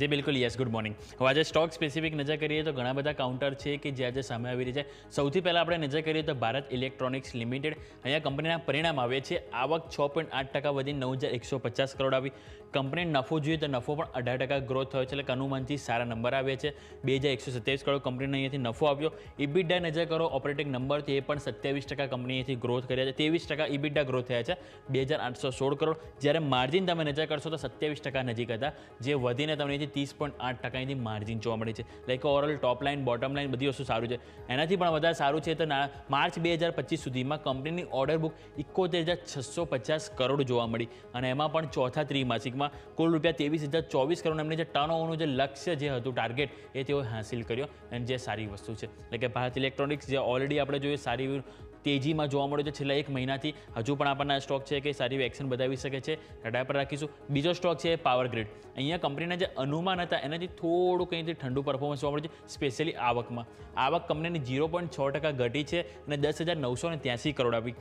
જી બિલકુલ yes good morning. હવે આજે સ્ટોક સ્પેસિફિક નજર કરીએ તો ઘણા બધા કાઉન્ટર છે કે જે આજે સામે આવી રહી છે. સૌથી પહેલાં આપણે નજર કરીએ તો ભારત ઇલેક્ટ્રોનિક્સ લિમિટેડ. અહીંયા કંપનીના પરિણામ આવે છે. આવક 6.8% વધી 9,150 કરોડ આવી. કંપની નફો જોઈએ તો નફો પણ 18% ગ્રોથ થયો છે, એટલે અનુમાનથી સારા નંબર આવ્યા છે. 2,127 કરોડ કંપનીને અહીંયાથી નફો આવ્યો. ઇબિડા નજર કરો ઓપરેટિંગ નંબર તો એ પણ 27% કંપની અહીંયાથી ગ્રોથ કર્યા છે. 23% ઇબિડા ગ્રોથ થયા છે 2,816 કરોડ. જ્યારે માર્જિન તમે નજર કરશો તો 27% નજીક હતા, જે વધીને તમને 30.8% માર્જિન જોવા મળી છે. લાઈક ઓવરઓલ ટોપ લાઇન બોટમ લાઇન બધી વસ્તુ સારું છે. એનાથી પણ વધારે સારું છે તો માર્ચ 2025 સુધીમાં કંપનીની ઓર્ડર બુક 71,650 કરોડ જોવા મળી, અને એમાં પણ ચોથા ત્રિમાસિકમાં કુલ રૂપિયા 23,024 કરોડ એમને જે ટર્નઓવરનું જે લક્ષ્ય જે હતું ટાર્ગેટ એ તેઓ હાંસિલ કર્યો, અને જે સારી વસ્તુ છે. એટલે કે ભારત ઇલેક્ટ્રોનિક્સ જે ઓલરેડી આપણે જોઈએ સારી તેજીમાં જોવા મળ્યો છે છેલ્લા એક મહિનાથી, હજુ પણ આપણને સ્ટોક છે કે સારી એક્શન બતાવી શકે છે, રડાર પર રાખીશું. બીજો સ્ટોક છે પાવર ગ્રીડ. અહીંયા કંપનીના જે અનુમાન હતા એનાથી થોડું કંઈથી ઠંડુ પરફોર્મન્સ જોવા મળે છે, સ્પેશિયલી આવકમાં. આવક કંપનીની 0.6% ઘટી છે અને 10,983 કરોડ આવી.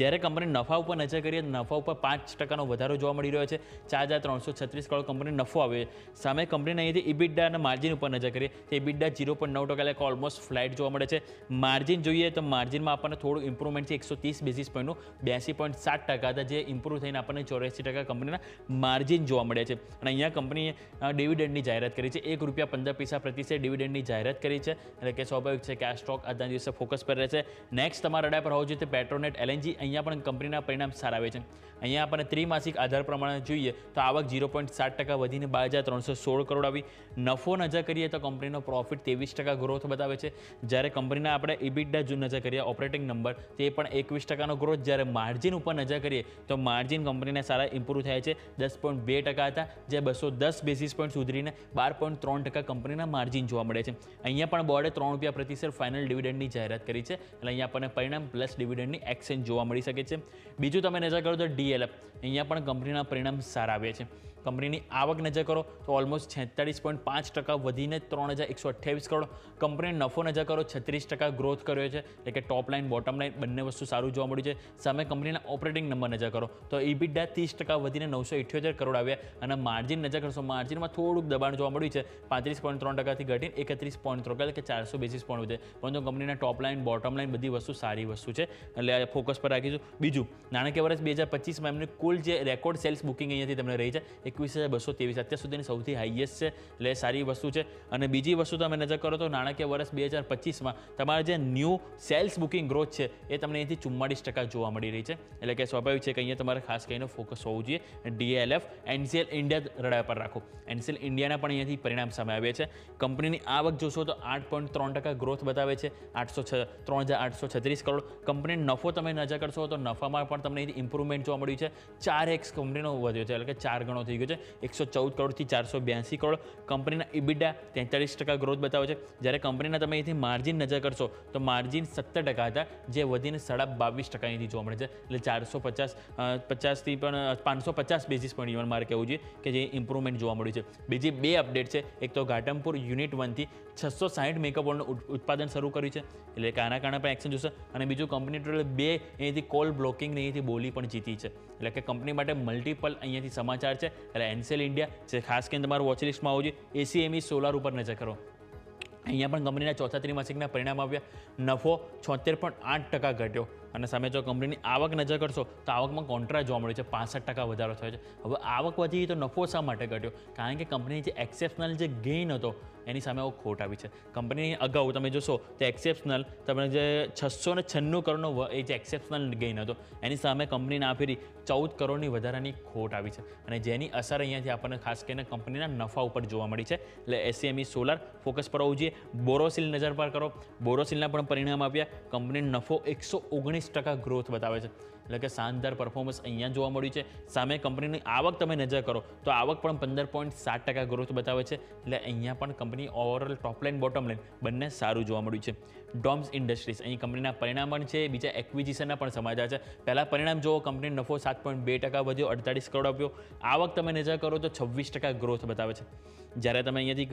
જ્યારે કંપની નફા ઉપર નજર કરીએ તો નફા ઉપર 5%નો વધારો જોવા મળી રહ્યો છે. 4,336 કરોડ કંપની નફો આવે છે. સામે કંપનીના અહીંયાથી ઇબિડા અને માર્જિન ઉપર નજર કરીએ તો ઇબિડા 0.9% એટલે ઓલમોસ્ટ ફ્લાઇટ જોવા મળે છે. માર્જિન જોઈએ તો માર્જિનમાં આપણને થોડું ઇમ્પ્રુવમેન્ટ છે, 130 બેસિસ પોઈન્ટનું 82.7% હતા, જે ઇમ્પ્રૂવ થઈને આપણને 84% કંપનીના માર્જિન જોવા મળ્યા છે. અને અહીંયા કંપનીએ ડિવિડન્ડની જાહેરાત કરી છે, ₹1.15 પ્રતિ શેર ડિવિડન્ડની જાહેરાત કરી છે. એટલે કે સ્વાભાવિક છે કે આ સ્ટોક આજના દિવસે ફોકસ પર રહેશે. નેક્સ્ટ તમારા રડાર પર હોવું જોઈએ તો પેટ્રોનેટ LNG. અહીંયા પણ કંપનીના પરિણામ સારા આવે છે. અહીંયા આપણને ત્રિમાસિક આધાર પ્રમાણે જોઈએ તો આવક 0.7% વધીને 12,316 કરોડ આવી. નફો નજર કરીએ તો કંપનીનો પ્રોફિટ 23% ગ્રોથ બતાવે છે. જ્યારે કંપનીના આપણે ઇબિડા જો નજર કરીએ ઓપરેટિંગ નંબર તે પણ 21%નો ગ્રોથ. જ્યારે માર્જિન ઉપર નજર કરીએ તો માર્જિન કંપનીને સારા ઇમ્પ્રૂવ થયા છે, 10.2% હતા, જે 210 બેસિસ પોઈન્ટ સુધરીને 12.3% કંપનીના માર્જિન જોવા મળે છે. અહીંયા પણ બોર્ડે ₹3 પ્રતિ શેર ફાઇનલ ડિવિડન્ડની જાહેરાત કરી છે, એટલે અહીંયા આપણને પરિણામ પ્લસ ડિવિડન્ડની એક્શન જોવા મળી શકે છે. બીજું તમે નજર કરો તો DLF. અહીંયા પણ કંપનીના પરિણામ સારા આવ્યા છે. કંપનીની આવક નજર કરો તો ઓલમોસ્ટ 46.5% વધીને 3,128 કરોડ. કંપની નફો નજર કરો 36% ગ્રોથ કર્યો છે, એટલે કે ટોપ લાઇન બોટમ લાઇન બંને વસ્તુ સારું જોવા મળ્યું છે. સામે કંપનીના ઓપરેટિંગ નંબર નજર કરો તો ઇબિડા 30% વધીને 978 કરોડ આવ્યા, અને માર્જિન નજર કરશો માર્જિનમાં થોડુંક દબાણ જોવા મળ્યું છે, 35.3%થી ઘટીને 31.3%, એટલે કે 400 બેસિસ પોઈન્ટ વધે. પરંતુ કંપનીના ટોપ લાઇન બોટમ લાઇન બધી વસ્તુ સારી વસ્તુ છે, એટલે ફોકસ પર રાખીશું. બીજું નાણાકીય વર્ષ 2025માં એમની કુલ જે રેકોર્ડ સેલ્સ બુકિંગ અહીંયાથી તમને રહી છે 21,223, અત્યાર સુધીની સૌથી હાઈએસ્ટ છે, એટલે સારી વસ્તુ છે. અને બીજી વસ્તુ તમે નજર કરો તો નાણાકીય વર્ષ 2025માં તમારા જે ન્યૂ સેલ્સ બુકિંગ ગ્રોથ છે એ તમને અહીંથી 44% જોવા મળી રહી છે, એટલે કે સ્વાભાવિક છે કે અહીંયા તમારે ખાસ કરીને ફોકસ હોવું જોઈએ. DLF NCL ઇન્ડિયા રડાર પર રાખો. NCL ઇન્ડિયાના પણ અહીંયાથી પરિણામ સામે આવ્યા છે. કંપનીની આવક જોશો તો 8.3% ગ્રોથ બતાવે છે, 3,836 કરોડ. કંપની નફો તમે નજર કરશો તો નફામાં પણ તમને અહીંથી ઇમ્પ્રુવમેન્ટ જોવા મળ્યું છે, 4x કંપનીનો વધ્યો છે, એટલે કે 4 ગણો થઈ ગયો છે, 114 કરોડથી 482 કરોડ. કંપનીના ઇબિડા 43% ગ્રોથ બતાવે છે. જ્યારે કંપનીના તમે અહીંથી માર્જિન નજર કરશો તો માર્જિન 17% હતા, જે વધીને 22.5% અહીંથી જોવા મળે છે, એટલે 450થી પણ 550 બેસિસ પોઈન્ટ ઇવન મારે કહેવું જોઈએ કે જે ઇમ્પ્રુવમેન્ટ જોવા મળ્યું છે. બીજી બે અપડેટ છે. એક તો ઘાટમપુર યુનિટ 1થી 660 મેકઅપ બોલનું ઉત્પાદન શરૂ કર્યું છે, એટલે કે આના કારણે પણ એક્શન જોશે. અને બીજું કંપની ટોટલ 2 અહીંથી કોલ બ્લોકિંગ અહીંથી બોલી પણ જીતી છે, એટલે કે કંપની માટે મલ્ટિપલ અહીંયાથી સમાચાર છે. એટલે NCL ઇન્ડિયા જે ખાસ કરીને તમારું વોચ લિસ્ટમાં આવવું જોઈએ. ACME સોલાર ઉપર નજર કરો. અહીંયા પણ કંપનીના ચોથા ત્રિમાસિકના પરિણામ આવ્યા. નફો 76.8% ઘટ્યો, અને સામે જો કંપનીની આવક નજર કરશો તો આવકમાં કોન્ટ્રા જોવા મળ્યો છે, 65% વધારો થયો છે. હવે આવક વધી તો નફો શા માટે ઘટ્યો? કારણ કે કંપની જે એક્સેપ્શનલ જે ગેઇન હતો એની સામે ખોટ આવી છે. કંપની અગાઉ તમે જોશો તો એક્સેપ્શનલ તમે જે 696 કરોડનો એ જે એક્સેપ્શનલ ગેઇન હતો એની સામે કંપનીને આ ફેરી 14 કરોડની વધારાની ખોટ આવી છે, અને જેની અસર અહીંયાથી આપણને ખાસ કરીને કંપનીના નફા ઉપર જોવા મળી છે. એટલે ACME સોલાર ફોકસ પર હોવું જોઈએ. બોરોસિલ નજર પર કરો. બોરોસિલના પણ પરિણામ આવ્યા. કંપનીનો નફો 119% ગ્રોથ બતાવે છે, એટલે કે શાનદાર પરફોર્મન્સ અહીંયા જોવા મળ્યું છે. સામે કંપનીની આવક તમે નજર કરો તો આવક પણ 15.7% ગ્રોથ બતાવે છે, એટલે અહીંયા પણ કંપની ઓવરઓલ ટોપ લાઇન બોટમ લાઇન બંને સારું જોવા મળ્યું છે. ડોમ્સ ઇન્ડસ્ટ્રીઝ અહીં કંપનીના પરિણામ પણ છે, બીજા એક્વિઝિશનના પણ સમાચાર છે. પહેલાં પરિણામ જુઓ, કંપનીનો નફો 7.2% વધ્યો, 48 કરોડ આવ્યો. આવક તમે નજર કરો તો 26% ગ્રોથ બતાવે છે. જ્યારે તમે અહીંયાથી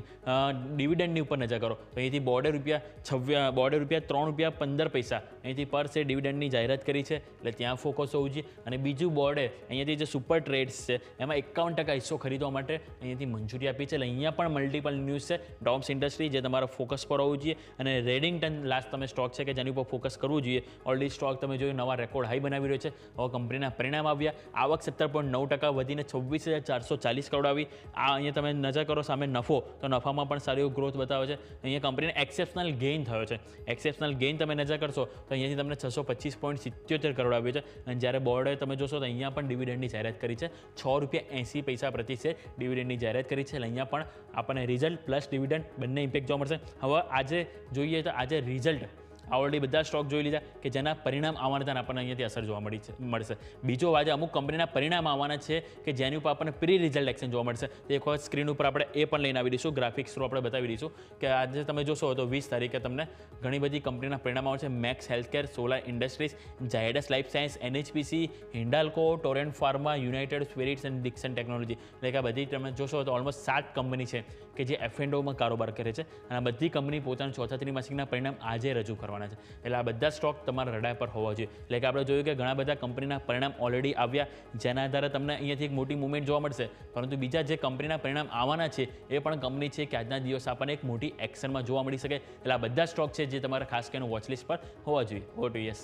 ડિવિડન્ડની ઉપર નજર કરો તો અહીંથી બોર્ડે ₹3.15 અહીંથી પર શેર ડિવિડન્ડની જાહેરાત કરી છે, એટલે ત્યાં ફોકસ હોવું જોઈએ. અને બીજું બોર્ડે અહીંયાથી જે સુપર ટ્રેડ્સ છે એમાં 51% હિસ્સો ખરીદવા માટે અહીંયાથી મંજૂરી આપી છે. એટલે અહીંયા પણ મલ્ટિપલ ન્યૂઝ છે. ડોમ્સ ઇન્ડસ્ટ્રી જે તમારા ફોકસ પર હોવું જોઈએ, અને રેડિંગ્ટન લાસ્ટ તમે સ્ટોક છે કે જેની ઉપર ફોકસ કરવું જોઈએ. ઓલરેડી સ્ટોક તમે જોયું નવા રેકોર્ડ હાઈ બનાવી રહ્યો છે. હવે કંપનીના પરિણામ આવ્યા, આવક 17.9% વધીને 26,440 કરોડ આવી. આ અહીંયા તમે નજર કરો સામે નફો, તો નફામાં પણ સારી ગ્રોથ બતાવે છે. અહીંયા કંપનીને એક્સેપ્શનલ ગેઇન થયો છે. એક્સેપ્શનલ ગેઇન તમે નજર કરશો તો અહીંયાથી તમને 625.77 કરોડ આવ્યું છે. અને જ્યારે બોર્ડે તમે જોશો તો અહીંયા પણ ડિવિડન્ડની જાહેરાત કરી છે. ₹6.80 પ્રતિ શેર ડિવિડન્ડની જાહેરાત કરી છે. એટલે અહીંયા પણ આપણને રિઝલ્ટ પ્લસ ડિવિડન્ડ બંને ઇમ્પેક્ટ જોવા મળશે. હવે આજે જોઈએ તો આજે રિઝલ્ટ ઓલરેડી બધા સ્ટોક જોઈ લીધા કે જેના પરિણામ આવવાના હતા, આપણને અહીંયાથી અસર જોવા મળશે. બીજો આજે અમુક કંપનીના પરિણામ આવવાના છે કે જેની ઉપર આપણને પ્રી રિઝલ્ટ એક્શન જોવા મળશે. તો એક વખત સ્ક્રીન ઉપર આપણે એ પણ લઈને આવી દઈશું, ગ્રાફિક્સ થ્રુ આપણે બતાવી દઈશું કે આજે તમે જોશો તો 20 તારીખે તમને ઘણી બધી કંપનીના પરિણામ આવશે. Max Healthcare, Solar Industries, Zydus Life Science, NHPC, Hindalco, Torrent Pharma, United Spirits અને ડિક્સન ટેકનોલોજી. એટલે કે આ બધી તમે જોશો તો ઓલમોસ્ટ 7 કંપની છે કે જે F&Oમાં કારોબાર કરે છે. અને આ બધી કંપની પોતાના ચોથા ત્રિમાસિકના પરિણામ આજે રજૂ કરવાના છે. એટલે આ બધા સ્ટોક તમારા રડાર પર હોવા જોઈએ. એટલે કે આપણે જોયું કે ઘણા બધા કંપનીના પરિણામ ઓલરેડી આવ્યા, જેના આધારે તમને અહીંયાથી એક મોટી મુવમેન્ટ જોવા મળશે. પરંતુ બીજા જે કંપનીના પરિણામ આવવાના છે એ પણ કંપની છે કે આજના દિવસ આપણને એક મોટી એક્શનમાં જોવા મળી શકે. એટલે આ બધા સ્ટોક છે જે તમારા ખાસ કરીને વોચલિસ્ટ પર હોવા જોઈએ.